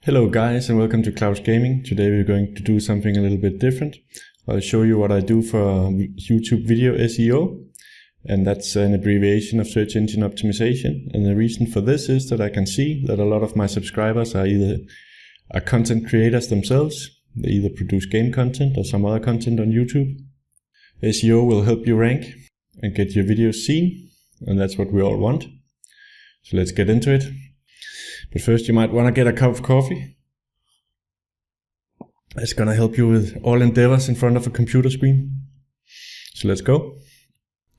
Hello guys and welcome to Cloud Gaming. Today we're going to do something a little bit different. I'll show you what I do for YouTube video SEO, and that's an abbreviation of search engine optimization. And the reason for this is that I can see that a lot of my subscribers are either content creators themselves. They either produce game content or some other content on YouTube. SEO will help you rank and get your videos seen, and that's what we all want. So let's get into it. But first you might want to get a cup of coffee. It's going to help you with all endeavors in front of a computer screen. So let's go.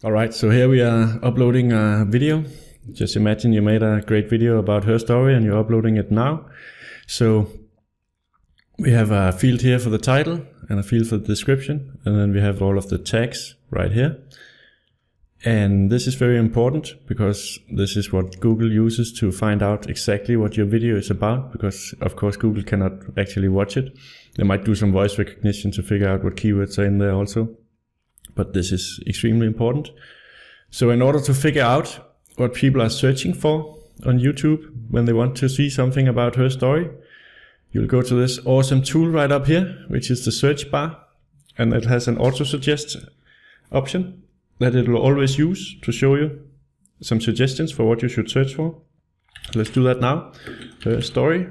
Alright, so here we are uploading a video. Just imagine you made a great video about her story and you're uploading it now. So we have a field here for the title and a field for the description, and then we have all of the tags right here. And this is very important because this is what Google uses to find out exactly what your video is about, because of course Google cannot actually watch it. They might do some voice recognition to figure out what keywords are in there also, but this is extremely important. So in order to figure out what people are searching for on YouTube when they want to see something about her story, you'll go to this awesome tool right up here, which is the search bar, and it has an auto suggest option that it will always use to show you some suggestions for what you should search for. Let's do that now. Her story.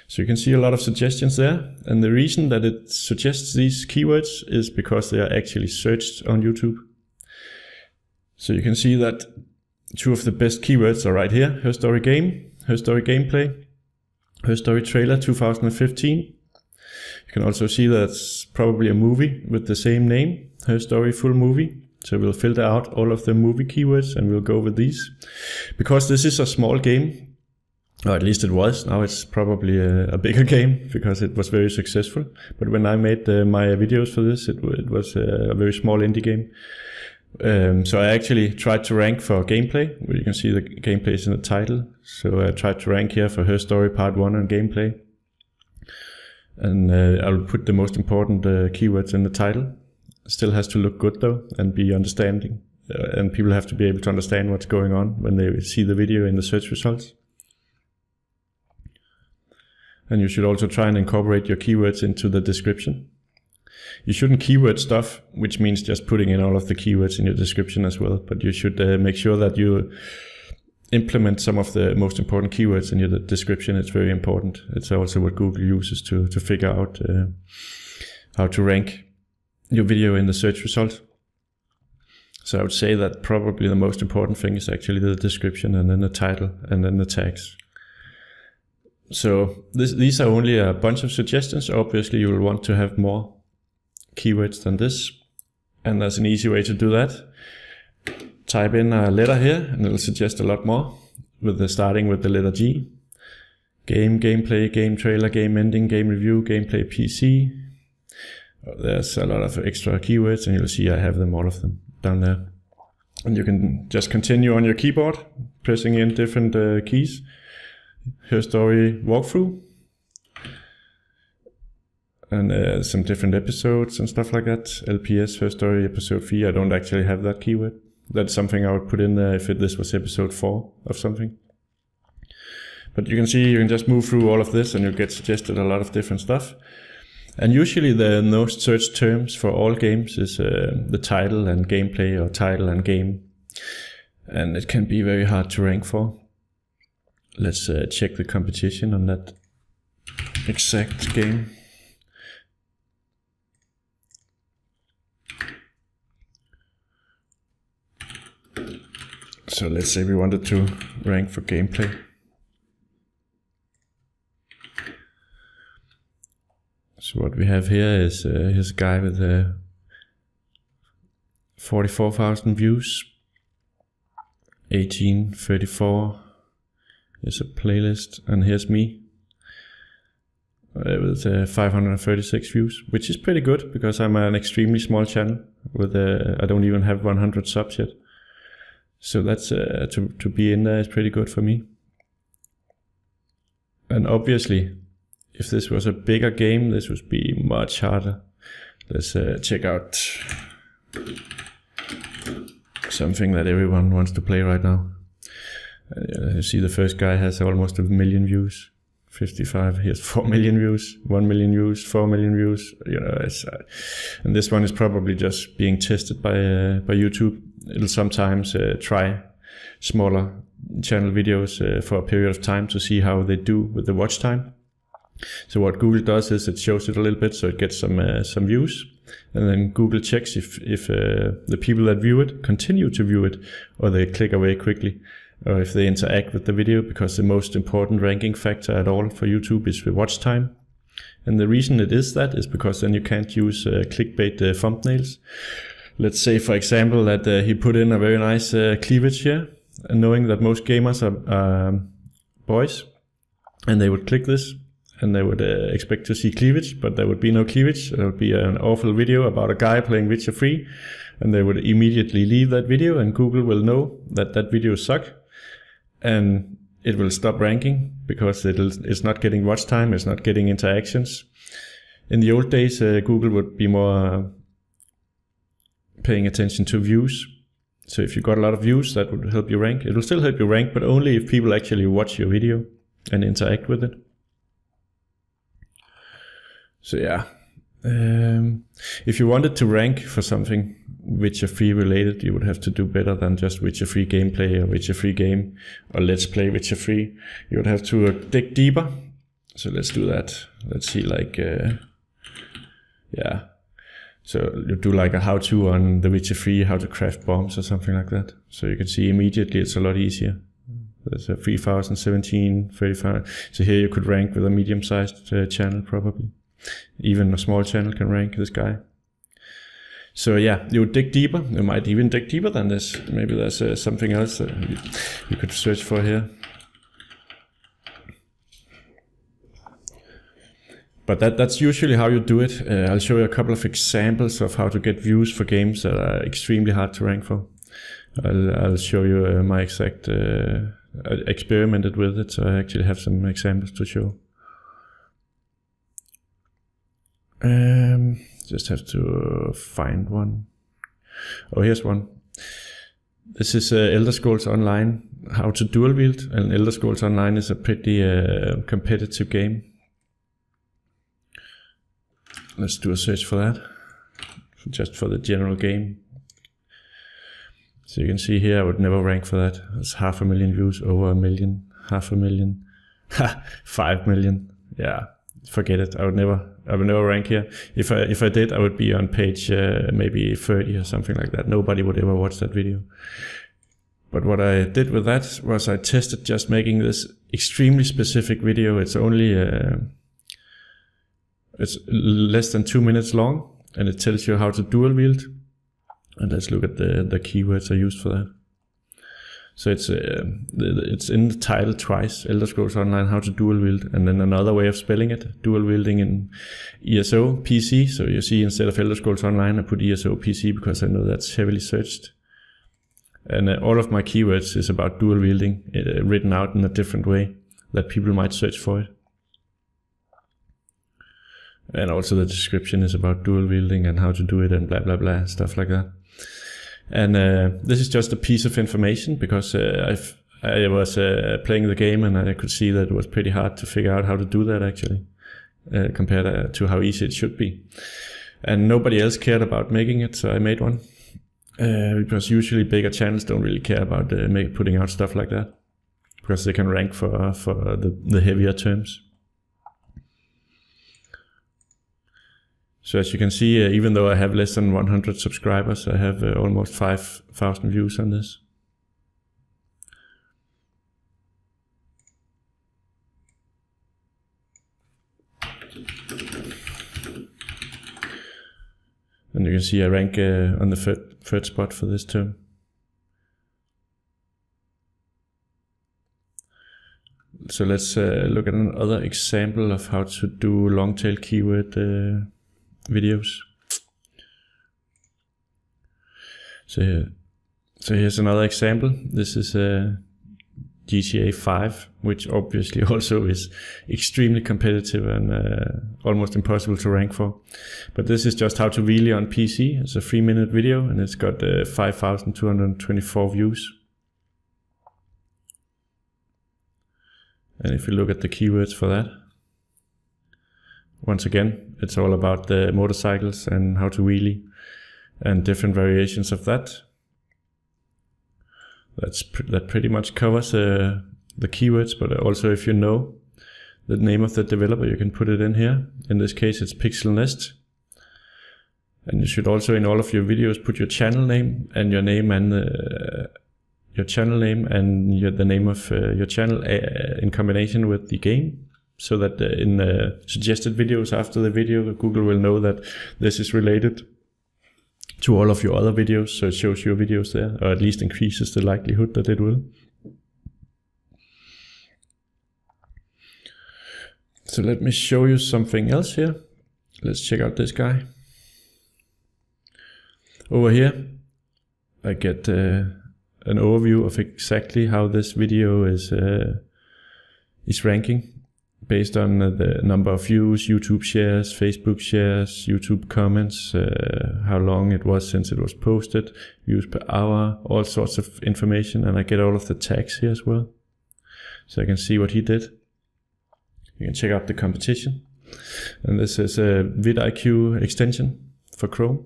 So you can see a lot of suggestions there, and the reason that it suggests these keywords is because they are actually searched on YouTube. So you can see that two of the best keywords are right here: her story game, her story gameplay, her story trailer 2015. You can also see that's probably a movie with the same name, her story full movie. So we'll filter out all of the movie keywords and we'll go with these. Because this is a small game, or at least it was, now it's probably a bigger game because it was very successful. But when I made my videos for this, it was a very small indie game. So I actually tried to rank for gameplay, where you can see the gameplay is in the title. So I tried to rank here for her story part 1 and gameplay. And I'll put the most important keywords in the title. Still has to look good though and be understanding, and people have to be able to understand what's going on when they see the video in the search results. And you should also try and incorporate your keywords into the description. You shouldn't keyword stuff, which means just putting in all of the keywords in your description as well, but you should make sure that you implement some of the most important keywords in your description. It's very important. It's also what Google uses to figure out how to rank your video in the search results. So I would say that probably the most important thing is actually the description, and then the title, and then the tags. So these are only a bunch of suggestions. Obviously you will want to have more keywords than this, and there's an easy way to do that. Type in a letter here and it'll suggest a lot more, starting with the letter G. Game, gameplay, game trailer, game ending, game review, gameplay PC. There's a lot of extra keywords, and you'll see I have them, all of them down there. And you can just continue on your keyboard, pressing in different keys. Her story walkthrough, and some different episodes and stuff like that. LPS, her story episode 3. I don't actually have that keyword. That's something I would put in there if this was episode 4 of something. But you can see you can just move through all of this and you'll get suggested a lot of different stuff. And usually the most searched terms for all games is the title and gameplay, or title and game. And it can be very hard to rank for. Let's check the competition on that exact game. So let's say we wanted to rank for gameplay. So what we have here is here's a guy with 44,000 views, 1834. Here's a playlist, and here's me with 536 views, which is pretty good because I'm an extremely small channel with I don't even have 100 subs yet. So that's to be in there is pretty good for me. And obviously, if this was a bigger game, this would be much harder. Let's check out something that everyone wants to play right now. You see the first guy has almost 1 million views. 55. Here's 4 million views, 1 million views, 4 million views. You know, and this one is probably just being tested by YouTube. It'll sometimes try smaller channel videos for a period of time to see how they do with the watch time. So what Google does is it shows it a little bit so it gets some views, and then Google checks if the people that view it continue to view it, or they click away quickly, or if they interact with the video, because the most important ranking factor at all for YouTube is the watch time. And the reason it is that is because then you can't use clickbait thumbnails. Let's say, for example, that he put in a very nice cleavage here, and knowing that most gamers are boys, and they would click this, and they would expect to see cleavage, but there would be no cleavage. There would be an awful video about a guy playing Witcher 3, and they would immediately leave that video, and Google will know that that video sucks, and it will stop ranking because it's not getting watch time, it's not getting interactions. In the old days, Google would be more paying attention to views. So if you got a lot of views, that would help you rank. It will still help you rank, but only if people actually watch your video and interact with it. So yeah, if you wanted to rank for something Witcher 3 related, you would have to do better than just Witcher 3 gameplay or Witcher 3 game or let's play Witcher 3. You would have to dig deeper. So let's do that. Let's see, like, yeah. So you do like a how-to on the Witcher 3, how to craft bombs or something like that. So you can see immediately it's a lot easier. There's a 3017, 35. So here you could rank with a medium-sized channel probably. Even a small channel can rank this guy. So yeah, you would dig deeper. You might even dig deeper than this. Maybe there's something else that you could search for here. But that's usually how you do it. I'll show you a couple of examples of how to get views for games that are extremely hard to rank for. I'll show you my exact, I experimented with it, so I actually have some examples to show. Just have to find one. Oh, here's one. This is Elder Scrolls Online, how to dual wield. And Elder Scrolls Online is a pretty competitive game. Let's do a search for that, just for the general game. So you can see here, I would never rank for that. It's 500,000 views, over 1 million, 500,000, 5 million. Yeah, forget it. I would never rank here. If I did, I would be on page maybe 30 or something like that. Nobody would ever watch that video. But what I did with that was I tested just making this extremely specific video. It's only it's less than 2 minutes long, and it tells you how to dual wield. And let's look at the keywords I used for that. So it's in the title twice, Elder Scrolls Online, how to dual wield, and then another way of spelling it, dual wielding in ESO PC. So you see, instead of Elder Scrolls Online, I put ESO PC because I know that's heavily searched. And all of my keywords is about dual wielding, written out in a different way that people might search for it. And also the description is about dual wielding and how to do it and blah blah blah, stuff like that. And this is just a piece of information because I was playing the game and I could see that it was pretty hard to figure out how to do that actually, compared to how easy it should be. And nobody else cared about making it, so I made one. Because usually bigger channels don't really care about putting out stuff like that, because they can rank for the heavier terms. So as you can see, even though I have less than 100 subscribers, I have almost 5,000 views on this. And you can see I rank on the third spot for this term. So let's look at another example of how to do long tail keyword videos. So here's another example. This is GTA 5, which obviously also is extremely competitive and almost impossible to rank for. But this is just how to wheelie on PC. It's a 3-minute video and it's got 5,224 views. And if you look at the keywords for that, once again, it's all about the motorcycles and how to wheelie and different variations of that. That pretty much covers the keywords, but also if you know the name of the developer, you can put it in here. In this case, it's Pixel Nest. And you should also, in all of your videos, put your channel name and your name and the name of your channel in combination with the game, so that in suggested videos after the video, Google will know that this is related to all of your other videos, so it shows your videos there, or at least increases the likelihood that it will. So let me show you something else here. Let's check out this guy. Over here, I get an overview of exactly how this video is ranking based on the number of views, YouTube shares, Facebook shares, YouTube comments, how long it was since it was posted, views per hour, all sorts of information, and I get all of the tags here as well. So I can see what he did. You can check out the competition. And this is a vidIQ extension for Chrome.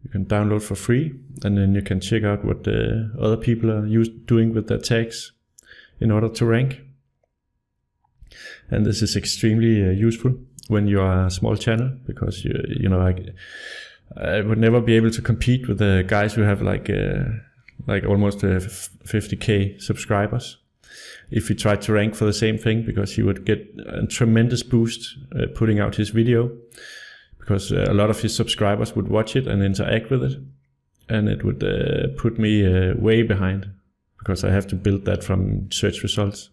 You can download for free, and then you can check out what the other people are doing with their tags in order to rank. And this is extremely useful when you are a small channel, because you know I would never be able to compete with the guys who have like almost 50k subscribers if he tried to rank for the same thing, because he would get a tremendous boost putting out his video, because a lot of his subscribers would watch it and interact with it, and it would put me way behind, because I have to build that from search results.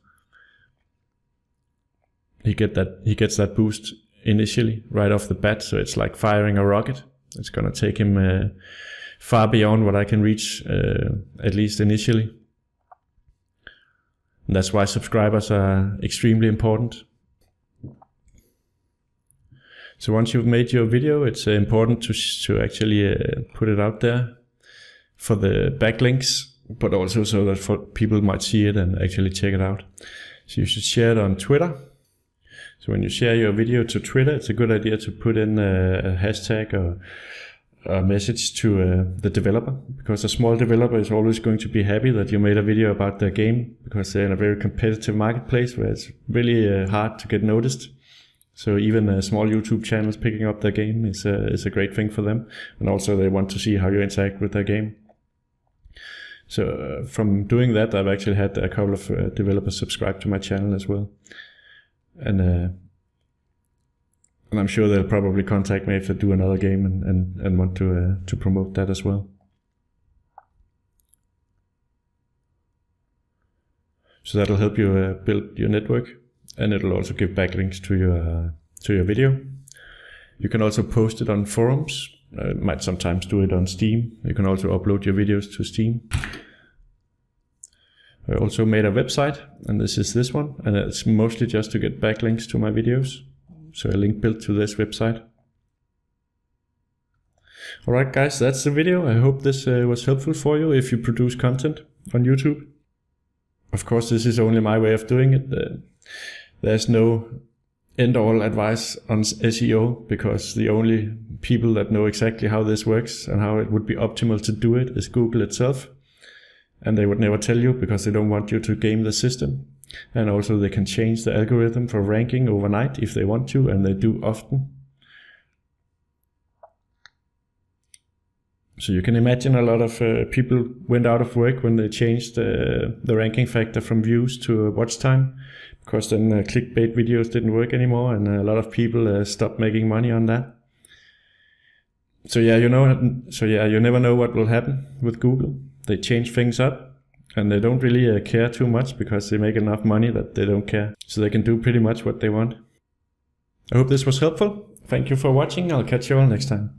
He gets that boost initially right off the bat, so it's like firing a rocket. It's gonna take him far beyond what I can reach, at least initially. And that's why subscribers are extremely important. So once you've made your video, it's important to actually put it out there for the backlinks, but also so that people might see it and actually check it out. So you should share it on Twitter. So when you share your video to Twitter, it's a good idea to put in a hashtag or a message to the developer, because a small developer is always going to be happy that you made a video about their game, because they're in a very competitive marketplace where it's really hard to get noticed. So even small YouTube channels picking up their game is a great thing for them, and also they want to see how you interact with their game. So from doing that, I've actually had a couple of developers subscribe to my channel as well. And I'm sure they'll probably contact me if they do another game and want to promote that as well. So that'll help you build your network, and it'll also give backlinks to your video. You can also post it on forums. Might sometimes do it on Steam. You can also upload your videos to Steam. I also made a website, and this one, and it's mostly just to get backlinks to my videos. So a link built to this website. Alright guys, that's the video. I hope this was helpful for you if you produce content on YouTube. Of course, this is only my way of doing it. There's no end-all advice on SEO, because the only people that know exactly how this works and how it would be optimal to do it is Google itself. And they would never tell you, because they don't want you to game the system. And also they can change the algorithm for ranking overnight if they want to, and they do often. So you can imagine a lot of people went out of work when they changed the ranking factor from views to watch time, because then clickbait videos didn't work anymore, and a lot of people stopped making money on that. So yeah, you never know what will happen with Google. They change things up, and they don't really care too much, because they make enough money that they don't care. So they can do pretty much what they want. I hope this was helpful. Thank you for watching. I'll catch you all next time.